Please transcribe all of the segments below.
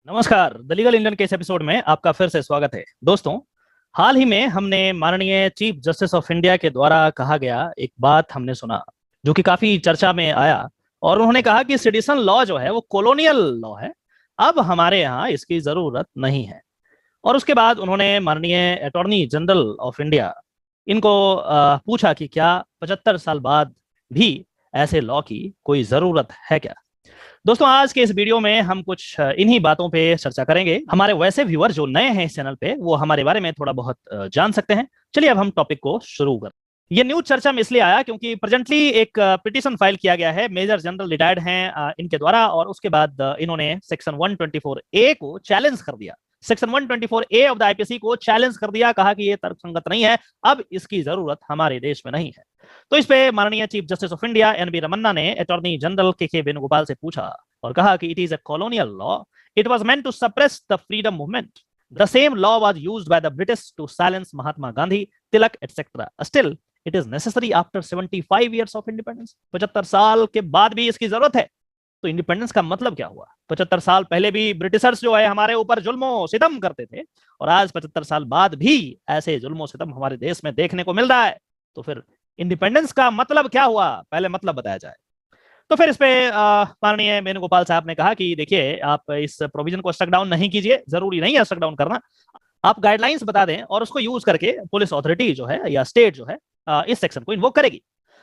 नमस्कार। The legal Indian के इस एपिसोड में आपका फिर से स्वागत है। दोस्तों, हाल ही में हमने माननीय चीफ जस्टिस ऑफ इंडिया के द्वारा कहा गया एक बात हमने सुना जो कि काफी चर्चा में आया। और उन्होंने कहा कि सिटीजन लॉ जो है वो कॉलोनियल लॉ है, अब हमारे यहाँ इसकी जरूरत नहीं है। और उसके बाद उन्होंने माननीय अटॉर्नी जनरल ऑफ इंडिया इनको पूछा कि क्या 75 साल बाद भी ऐसे लॉ की कोई जरूरत है क्या। दोस्तों, आज के इस वीडियो में हम कुछ इन्हीं बातों पे चर्चा करेंगे। हमारे वैसे व्यूअर जो नए हैं इस चैनल पे वो हमारे बारे में थोड़ा बहुत जान सकते हैं। चलिए अब हम टॉपिक को शुरू करें। ये न्यूज चर्चा में इसलिए आया क्योंकि प्रेजेंटली एक पिटीशन फाइल किया गया है, मेजर जनरल रिटायर्ड हैं इनके द्वारा, और उसके बाद इन्होंने सेक्शन 124 ए को चैलेंज कर दिया। Section 124 A of the IPC को चैलेंज कर दिया, कहा कि ये तर्कसंगत नहीं है, अब इसकी जरूरत हमारे देश में नहीं है। तो इस पे माननीय chief justice of India N V. Ramana ने अटॉर्नी जनरल के वेणुगोपाल से पूछा और कहा कि it is a colonial law, it was meant to suppress the freedom movement, the same law was used by the British to silence Mahatma Gandhi, Tilak etcetera, still it is necessary after 75 years of independence. 75 साल के बाद भी इसकी जरूरत है। तो independence का मतलब क्या हुआ? 75 साल पहले भी ब्रिटिशर्स जो है हमारे ऊपर जुल्मो सितम करते थे, और आज 75 साल बाद भी ऐसे जुल्मो सितम हमारे देश में देखने को मिल रहा है। तो फिर इंडिपेंडेंस का मतलब क्या हुआ? पहले मतलब बताया जाए। तो फिर इस पे माननीय वेणुगोपाल साहब ने कहा कि देखिए, आप इस प्रोविजन को स्ट्रक डाउन नहीं कीजिए, जरूरी नहीं है स्ट्रक डाउन करना, आप गाइडलाइंस बता दें और उसको यूज करके पुलिस अथॉरिटी जो है या स्टेट जो है इस सेक्शन को इन्वोक करेगी।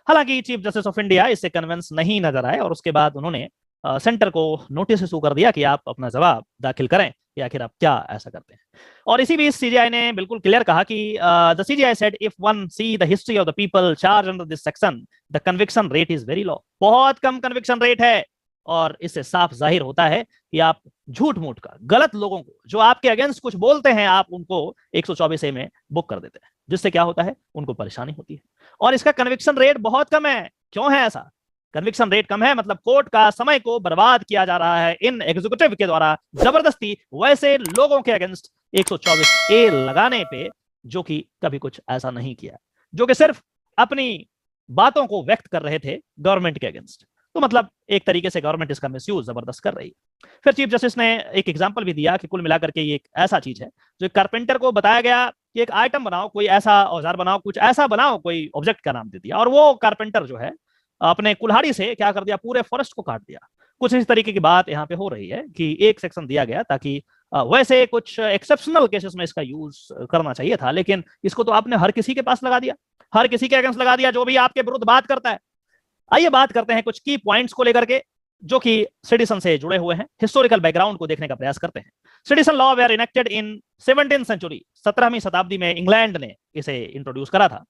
हालांकि चीफ जस्टिस ऑफ इंडिया इससे कन्विंस नहीं नजर आए, और उसके बाद उन्होंने सेंटर को नोटिस इशू कर दिया कि आप अपना जवाब दाखिल करें कि आखिर आप क्या ऐसा करते हैं। और इसी बीच सीजीआई ने बिल्कुल क्लियर कहा कि the CGI said if one see the history of the people charge under this section the conviction rate is very low. बहुत कम कन्विक्शन रेट है, और इससे साफ जाहिर होता है कि आप झूठ मूठ का गलत लोगों को जो आपके अगेंस्ट कुछ बोलते हैं आप उनको 124 ए में बुक कर देते हैं, जिससे क्या होता है, उनको परेशानी होती है। और इसका कन्विक्शन रेट बहुत कम है। क्यों है ऐसा? कन्विक्शन रेट कम है मतलब कोर्ट का समय को बर्बाद किया जा रहा है इन एग्जीक्यूटिव के द्वारा जबरदस्ती वैसे लोगों के अगेंस्ट 124 ए लगाने पे जो कि कभी कुछ ऐसा नहीं किया, जो कि सिर्फ अपनी बातों को व्यक्त कर रहे थे गवर्नमेंट के अगेंस्ट। तो मतलब एक तरीके से गवर्नमेंट इसका मिसयूज जबरदस्त कर रही है। फिर चीफ जस्टिस ने एक एग्जांपल भी दिया कि कुल मिलाकर के ये एक ऐसा चीज है जो कारपेंटर को बताया गया कि एक आइटम बनाओ, कोई ऐसा औजार बनाओ, कुछ ऐसा बनाओ, कोई ऑब्जेक्ट का नाम दे दिया, और वो कारपेंटर जो है अपने कुल्हाड़ी से क्या कर दिया, पूरे फॉरेस्ट को काट दिया। कुछ इस तरीके की बात यहाँ पे हो रही है कि एक सेक्शन दिया गया ताकि वैसे कुछ एक्सेप्शनल केसेस में इसका यूज करना चाहिए था, लेकिन इसको तो आपने हर किसी के पास लगा दिया, हर किसी के अगेंस्ट लगा दिया जो भी आपके विरुद्ध बात करता है। आइए बात करते हैं कुछ की पॉइंट्स को लेकर के जो कि सिटीजन से जुड़े हुए हैं, हिस्टोरिकल बैकग्राउंड को देखने का प्रयास करते हैं। Citizen law were enacted in 17th century, 17वीं शताब्दी में इंग्लैंड ने इसे इंट्रोड्यूस करा था।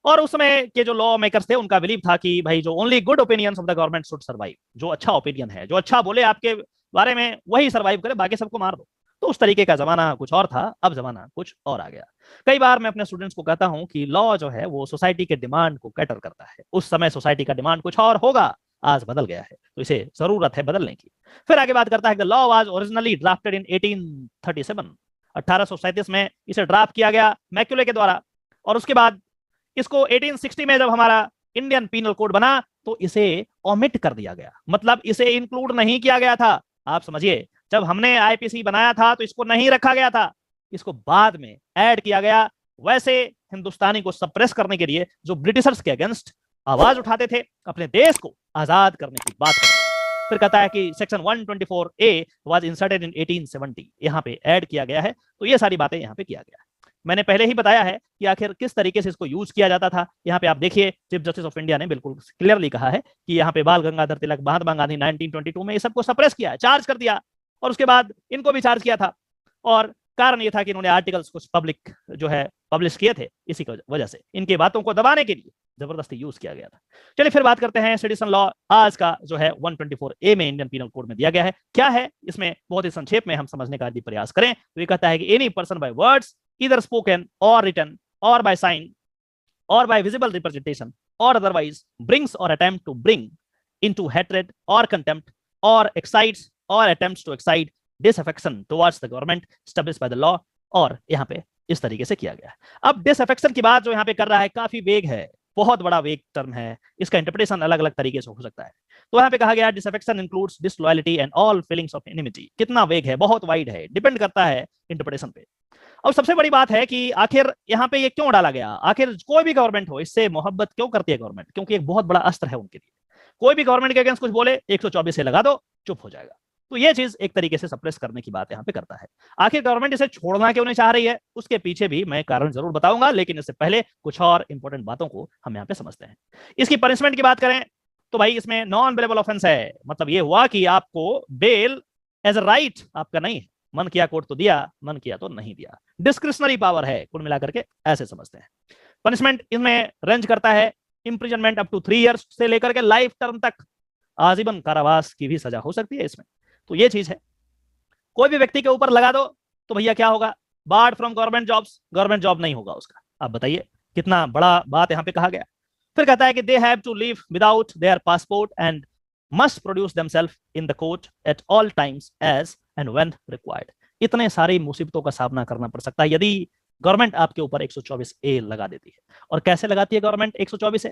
और उस समय के जो लॉ मेकर्स थे उनका बिलीव था कि भाई जो only good opinions of the government should survive, जो अच्छा ओपिनियन है, जो अच्छा बोले आपके बारे में वही सर्वाइव करे, बाकी सबको मार दो। तो उस तरीके का जमाना कुछ और था, अब जमाना कुछ और आ गया। कई बार मैं अपने स्टूडेंट्स को कहता हूं कि लॉ जो है वो सोसाइटी के डिमांड को कैटर करता है। उस समय सोसाइटी का डिमांड कुछ और होगा, आज बदल गया है, तो इसे जरूरत है बदलने की। फिर आगे बात करता है कि लॉ वाज ओरिजिनली ड्राफ्टेड इन 1837, 1837 में इसे ड्राफ्ट किया गया मैक्यूले के द्वारा। और उसके बाद इसको 1860 में जब हमारा इंडियन पीनल कोड बना तो इसे ओमिट कर दिया गया, मतलब इसे इंक्लूड नहीं किया गया था। आप समझिए, जब हमने आईपीसी बनाया था तो इसको नहीं रखा गया था, इसको बाद में ऐड किया गया, वैसे हिंदुस्तानी को सप्रेस करने के लिए जो ब्रिटिशर्स के अगेंस्ट आवाज उठाते थे, अपने देश को आजाद करने की बात करते थे। फिर कहता है कि section 124 A was inserted in 1870, यहाँ पे ऐड किया गया है। तो ये सारी बातें यहाँ पे किया गया है। मैंने पहले ही बताया है कि आखिर किस तरीके से इसको यूज किया जाता था। यहाँ पे आप देखिए, चीफ जस्टिस ऑफ इंडिया ने बिल्कुल क्लियरली कहा है कि यहाँ पे बाल गंगाधर तिलक, महात्मा गांधी 1922 में ये सबको सप्रेस किया है, चार्ज कर दिया, और उसके बाद इनको भी चार्ज किया था। और कारण ये था कि इन्होंने आर्टिकल्स कुछ पब्लिक जो है पब्लिश किए थे, इसी की वजह से इनकी बातों को दबाने के लिए जबरदस्ती यूज किया गया था। चलिए फिर बात करते हैं सिटीजन लॉ आज का जो है 124 ए में इंडियन पीनल कोड में दिया गया है। क्या है इसमें, बहुत ही संक्षेप में हम समझने का यदि प्रयास करें तो ये कहता है कि any person by words either spoken or written or by sign or by visible representation or otherwise brings or attempt to bring into hatred or contempt or excites or attempts to excite disaffection towards the government established by the law। और यहाँ पे इस तरीके से किया गया है। अब डिसअफेक्शन की बात जो यहाँ पे कर रहा है काफी वेग है, बहुत बड़ा वेग टर्म है, इसका इंटरप्रिटेशन अलग अलग तरीके से हो सकता है। तो यहाँ पे कहा गया disaffection includes disloyalty and all feelings of enmity. कितना वेग है, बहुत वाइड है, डिपेंड करता है इंटरप्रिटेशन पे। अब सबसे बड़ी बात है कि आखिर यहाँ पे ये क्यों डाला गया, आखिर कोई भी गवर्नमेंट हो इससे मोहब्बत क्यों करती है गवर्नमेंट, क्योंकि एक बहुत बड़ा अस्त्र है उनके लिए। कोई भी गवर्नमेंट के अगेंस्ट कुछ बोले 124 से लगा दो, चुप हो जाएगा। तो ये चीज एक तरीके से सप्रेस करने की बात यहाँ पे करता है। आखिर गवर्नमेंट इसे छोड़ना क्यों नहीं चाह रही है, उसके पीछे भी मैं कारण जरूर बताऊंगा, लेकिन इससे पहले कुछ और इंपॉर्टेंट बातों को हम यहाँ पे समझते हैं। इसकी पनिशमेंट की बात करें तो भाई इसमें नॉन बेलेबल ऑफेंस है, मतलब ये हुआ कि आपको बेल एज अ राइट आपका नहीं है, मन किया कोर्ट तो दिया, मन किया तो नहीं दिया, डिस्क्रिशनरी पावर है, कुल मिलाकर के ऐसे समझते हैं। पनिशमेंट इनमें रेंज करता है इंप्रिजनमेंट अप टू 3 इयर्स से लेकर के लाइफ टर्म तक, आजीवन कारावास की भी सजा हो सकती है इसमें। तो ये चीज है। कोई भी व्यक्ति के ऊपर लगा दो तो भैया क्या होगा, board from government jobs, government job नहीं होगा उसका। आप बताइए कितना बड़ा बात यहाँ पे कहा गया। फिर कहता है कि they have to live without their passport and must produce themselves in the court at all times as and when required. इतने सारी मुसीबतों का सामना करना पड़ सकता है यदि गवर्नमेंट आपके ऊपर 124A लगा देती है। और कैसे लगाती है गवर्नमेंट 124A?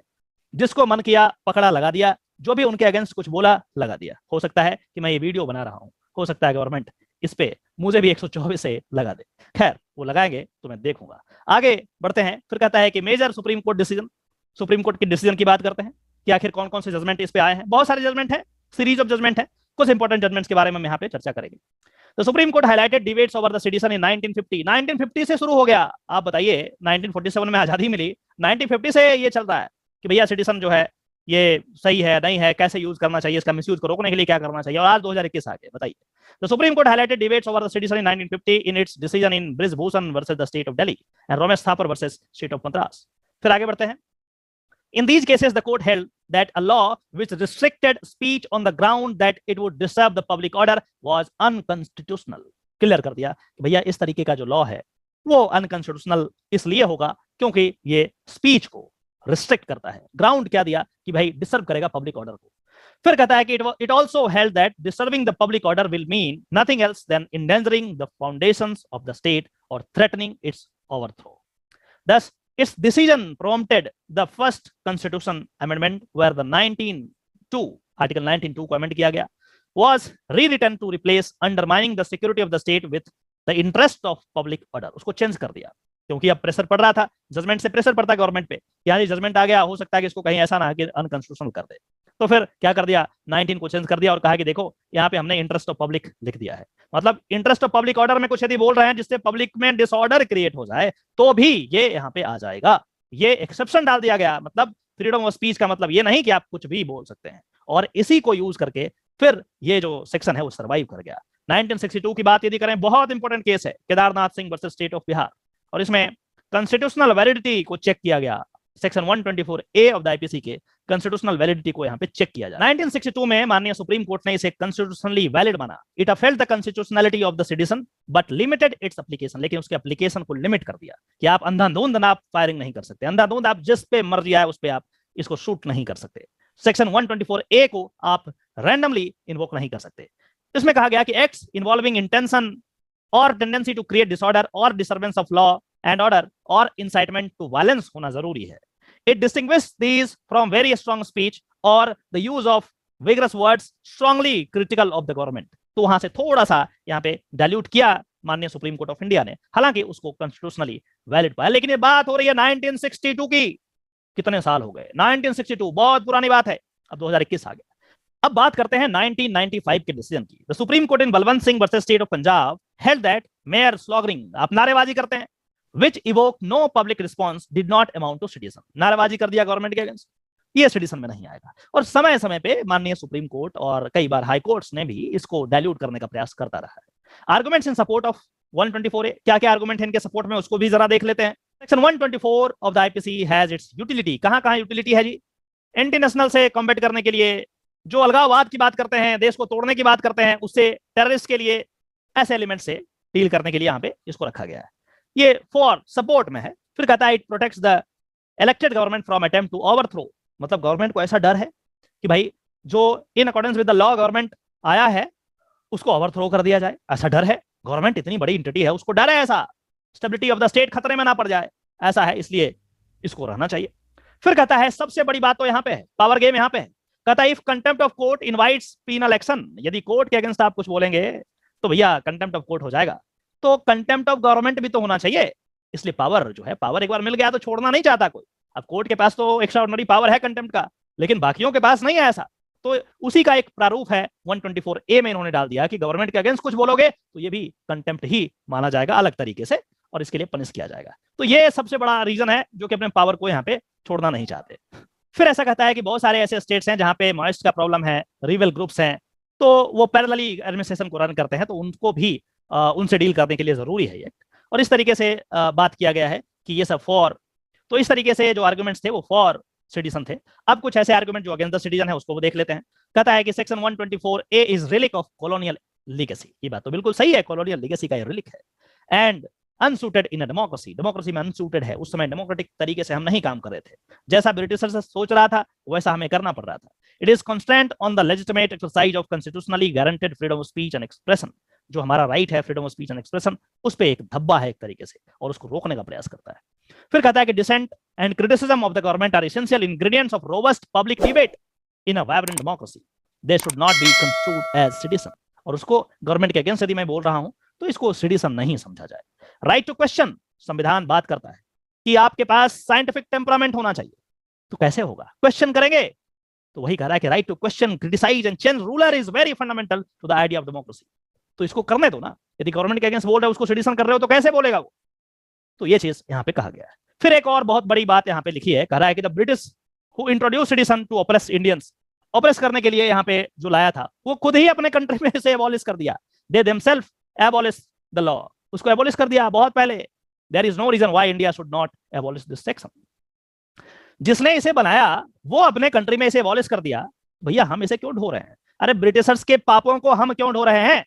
जिसको मन किया पकड़ा लगा दिया, जो भी उनके अगेंस्ट कुछ बोला लगा दिया। हो सकता है कि मैं ये वीडियो बना रहा हूं, हो सकता है गवर्नमेंट इस पे मुझे भी 124A लगा दे, खैर वो लगाएंगे तो मैं देखूंगा। आगे बढ़ते हैं। फिर कहता है कि major supreme court decision, supreme court की डिसीजन की बात करते हैं कि आखिर कौन कौन से जजमेंट इस पे आए हैं। बहुत सारे जजमेंट है, सीरीज ऑफ जजमेंट है, कुछ इंपॉर्टेंट जजमेंट्स के बारे में हम यहाँ पे चर्चा करेंगे। तो supreme court highlighted debates over the sedition in 1950। 1950 से शुरू हो गया। आप बताइए 1947 में आजादी मिली, 1950 से ये चल रहा है कि भैया सेडिशन जो है ये सही है नहीं है, कैसे यूज करना चाहिए, इसका मिसयूज को रोकने के लिए क्या करना चाहिए, और आज 2021 आ गए। बताइए। The Supreme Court highlighted debates over the sedition in 1950 in its decision in Brisbane versus the State of Delhi and Ramesh Thapar versus State of Madras. फिर आगे बढ़ते हैं। In these cases, the court held that a law which restricted speech on the ground that it would disturb the public order was unconstitutional. Clear कर दिया कि भैया इस तरीके का जो लॉ है वो अनकॉन्स्टिट्यूशनल इसलिए होगा क्योंकि ये स्पीच को रिस्ट्रिक्ट करता है। ग्राउंड क्या दिया कि भाई डिस्टर्ब करेगा पब्लिक ऑर्डर को। फिर कहता है कि it also held that disturbing the public order will mean nothing else than endangering the foundations of the state और threatening its overthrow. Thus, its decision prompted the first constitution amendment where the 1902 article 19(2) को amend किया गया, was rewritten to replace undermining the security of the state with the interest of public order। उसको change कर दिया क्योंकि अब pressure पड़ रहा था, जजमेंट से प्रेशर पड़ता है गवर्नमेंट पे, यहाँ जजमेंट आ गया, हो सकता है कि इसको कहीं ऐसा ना कि अनकॉन्स्टिट्यूशनल कर दे। तो फिर क्या कर दिया, 19 को चेंज कर दिया और कहा कि देखो यहाँ पे हमने इंटरेस्ट ऑफ पब्लिक लिख दिया है, मतलब इंटरेस्ट ऑफ पब्लिक ऑर्डर में कुछ यदि बोल रहे हैं जिससे पब्लिक में डिसऑर्डर क्रिएट हो जाए तो भी ये यहाँ पे आ जाएगा। ये एक्सेप्शन डाल दिया गया। मतलब फ्रीडम ऑफ स्पीच का मतलब ये नहीं कि आप कुछ भी बोल सकते हैं, और इसी को यूज करके फिर ये जो सेक्शन है वो सर्वाइव कर गया। 1962 की बात यदि करें, बहुत इंपॉर्टेंट केस है, Kedarnath Singh versus state of Bihar, और इसमें कॉन्स्टिट्यूशनल वैलिडिटी को चेक किया गया। Section 124A of the IPC के कॉन्स्टिट्यूशनल वैलिडिटी को यहाँ पे चेक किया जाए। 1962 में माननीय सुप्रीम कोर्ट ने इसे कॉन्स्टिट्यूशनली वैलिड माना। It upheld the constitutionality of the sedition but limited its application, लेकिन उसके एप्लीकेशन को लिमिट कर दिया कि आप अंधाधुंध आप फायरिंग नहीं कर सकते, अंधाधुंध आप जिस पे मर्जी आए उस पे आप इसको शूट नहीं कर सकते। सेक्शन 124A को आप रैंडमली इन्वोक नहीं कर सकते। इसमें कहा गया कि एक्ट्स इन्वॉल्विंग इंटेंशन और टेंडेंसी टू क्रिएट डिसऑर्डर और disturbance of law and order और इंसाइटमेंट टू वायलेंस होना जरूरी है। It distinguishes these from very strong speech or the use of vigorous words strongly critical of the government। तो वहां से थोड़ा सा यहाँ पे डाइल्यूट किया माननीय सुप्रीम कोर्ट ऑफ इंडिया ने, हालांकि उसको कॉन्स्टिट्यूशनली वैलिड पाया। लेकिन ये बात हो रही है 1962 की, कितने साल हो गए, 1962 बहुत पुरानी बात है, अब 2021 आ गया। अब बात करते हैं 1995 के डिसीजन की। The supreme court in Balwant Singh versus state of Punjab held that mere sloganeering, आप नारेबाजी करते हैं, which evoked no public response did not amount to sedition। नारेबाजी कर दिया गवर्नमेंट के अगेंस्ट, ये सेडिशन में नहीं आएगा। और समय समय पे माननीय सुप्रीम कोर्ट और कई बार हाई कोर्ट्स ने भी इसको डाइल्यूट करने का प्रयास करता रहा है। Arguments in support of 124A, क्या क्या आर्गुमेंट है इनके सपोर्ट में उसको भी जरा देख लेते हैं। Section 124 of the IPC has its utility. कहां कहां यूटिलिटी है जी? एंटी नेशनल से कॉम्बैट करने के लिए, जो अलगाववाद की बात करते हैं, देश को तोड़ने की बात करते हैं, उससे टेररिस्ट के लिए, ऐसे एलिमेंट से डील करने के लिए यहाँ पे इसको रखा गया है। ये फॉर सपोर्ट में है। फिर कहता है it protects the elected government from attempt to overthrow, मतलब गवर्नमेंट को ऐसा डर है कि भाई जो in accordance with the law government आया है उसको ओवरथ्रो कर दिया जाए, ऐसा डर है। गवर्नमेंट इतनी बड़ी एंटिटी है, उसको डर है ऐसा, स्टेबिलिटी ऑफ द स्टेट खतरे में ना पड़ जाए, ऐसा है, इसलिए इसको रहना चाहिए। फिर कहता है सबसे बड़ी बात तो यहाँ पे है, पावर गेम यहाँ पे है। कहता है if contempt of court invites penal action, यदि कोर्ट के अगेंस्ट आप कुछ बोलेंगे तो भैया कंटेम्प्ट ऑफ कोर्ट हो जाएगा। तो कंटेम्प्ट ऑफ गवर्नमेंट भी तो होना चाहिए, इसलिए पावर जो है, पावर एक बार मिल गया तो छोड़ना नहीं चाहता कोई। अब कोर्ट के पास तो एक्स्ट्राऑर्डिनरी पावर है कंटेम्प्ट का, लेकिन बाकियों के पास नहीं है ऐसा। तो उसी का एक प्रारूप है 124A में इन्होंने डाल दिया कि गवर्नमेंट के अगेंस्ट कुछ बोलोगे तो ये भी कंटेम्प्ट ही माना जाएगा अलग तरीके से, और इसके लिए पनिश किया जाएगा। तो ये सबसे बड़ा रीजन है जो कि अपने पावर को यहाँ पे छोड़ना नहीं चाहते। फिर ऐसा कहता है कि बहुत सारे ऐसे स्टेट्स हैं जहां पे माओइस्ट का प्रॉब्लम है, रिबेल ग्रुप्स हैं, तो वो पैरेलली एडमिनिस्ट्रेशन को रन करते हैं, तो उनको भी उनसे डील करने के लिए जरूरी है ये। और इस तरीके से बात किया गया है कि ये सब फॉर, तो इस तरीके से जो आर्गुमेंट्स थे वो फॉर सिटीजन थे। अब कुछ ऐसे आर्गुमेंट जो अगेंस्ट द सिटीजन है उसको वो देख लेते हैं। कहता है कि section 124A is relic of colonial legacy. ये बात तो बिल्कुल सही है, कॉलोनियल लीगेसी का ये रिलिक है। And unsuited in a democracy, democracy में अनसूटेड है, उस समय डेमोक्रेटिक तरीके से हम नहीं काम कर रहे थे, जैसा ब्रिटिशर सोच रहा था वैसा हमें करना पड़ रहा था। It is constant on the legitimate exercise of constitutionally guaranteed freedom of speech and expression, जो हमारा राइट है freedom of speech and expression, उस पर एक धब्बा है एक तरीके से, और उसको रोकने का प्रयास करता है। फिर कहता है कि dissent and criticism of the government are essential ingredients of robust public debate in a vibrant democracy, they should not be construed as sedition. और उसको गवर्नमेंट के अगेंस्ट यदि मैं बोल रहा हूं तो इसको सिटीजन नहीं समझा जाए। राइट टू क्वेश्चन, संविधान बात करता है कि आपके पास साइंटिफिक टेम्परामेंट होना चाहिए, तो कैसे होगा, क्वेश्चन करेंगे। तो वही कह रहा है कि right to question, criticise and change ruler is very fundamental to the idea of democracy. तो इसको करने दो ना, यदि गवर्नमेंट के अगेंस्ट बोल रहे हो उसको सिटीजन कर रहे हो तो कैसे बोलेगा वो। तो ये चीज यहाँ पे कहा गया है। फिर एक और बहुत बड़ी बात यहाँ पे लिखी है, कह रहा है कि the British who introduce sedition to oppress Indians, oppress करने के लिए यहाँ पे जो लाया था वो खुद ही अपने कंट्री में से एबॉलिश कर दिया। They themselves abolish the law, उसको एबॉलिश कर दिया बहुत पहले। There is no reason why India should not abolish this section. जिसने इसे बनाया वो अपने कंट्री में इसे एबॉलिश कर दिया, भैया हम इसे क्यों ढो रहे हैं? अरे ब्रिटिशर्स के पापों को हम क्यों ढो रहे हैं?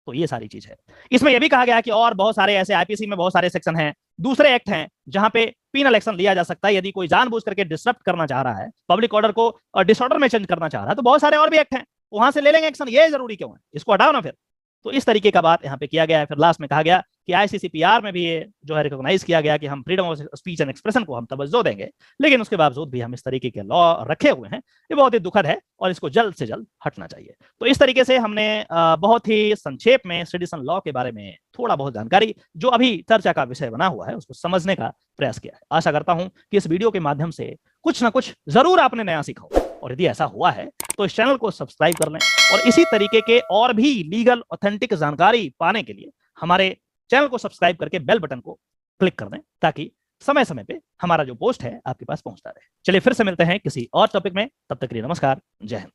तो ये सारी चीज है। इसमें यह भी कहा गया कि और बहुत सारे ऐसे आईपीसी में बहुत सारे सेक्शन हैं, दूसरे एक्ट हैं जहां पे पीनल एक्शन लिया जा सकता है यदि कोई जानबूझ करके डिसरप्ट करना चाह रहा है, पब्लिक ऑर्डर को डिसऑर्डर में चेंज करना चाह रहा है, तो बहुत सारे और भी एक्ट हैं, वहां से ले लेंगे एक्शन। ये जरूरी क्यों है, इसको हटाओ ना फिर। तो इस तरीके का बात यहाँ पे किया गया है। फिर लास्ट में कहा गया कि आईसीसीपीआर में भी ये जो है रिकॉग्नाइज किया गया कि हम freedom of speech and expression को हम तवज्जो देंगे, लेकिन उसके बावजूद भी हम इस तरीके के लॉ रखे हुए हैं। ये बहुत ही दुखद है और इसको जल्द से जल्द हटना चाहिए। तो इस तरीके से हमने बहुत ही संक्षेप में सिटीजन लॉ के बारे में थोड़ा बहुत जानकारी जो अभी चर्चा का विषय बना हुआ है उसको समझने का प्रयास किया है। आशा करता हूं कि इस वीडियो के माध्यम से कुछ ना कुछ जरूर आपने नया सीखा हो, और यदि ऐसा हुआ है तो इस चैनल को सब्सक्राइब कर लें, और इसी तरीके के और भी लीगल ऑथेंटिक जानकारी पाने के लिए हमारे चैनल को सब्सक्राइब करके बेल बटन को क्लिक कर दें, ताकि समय समय पे हमारा जो पोस्ट है आपके पास पहुंचता रहे। चलिए फिर से मिलते हैं किसी और टॉपिक में, तब तक के लिए नमस्कार, जय हिंद।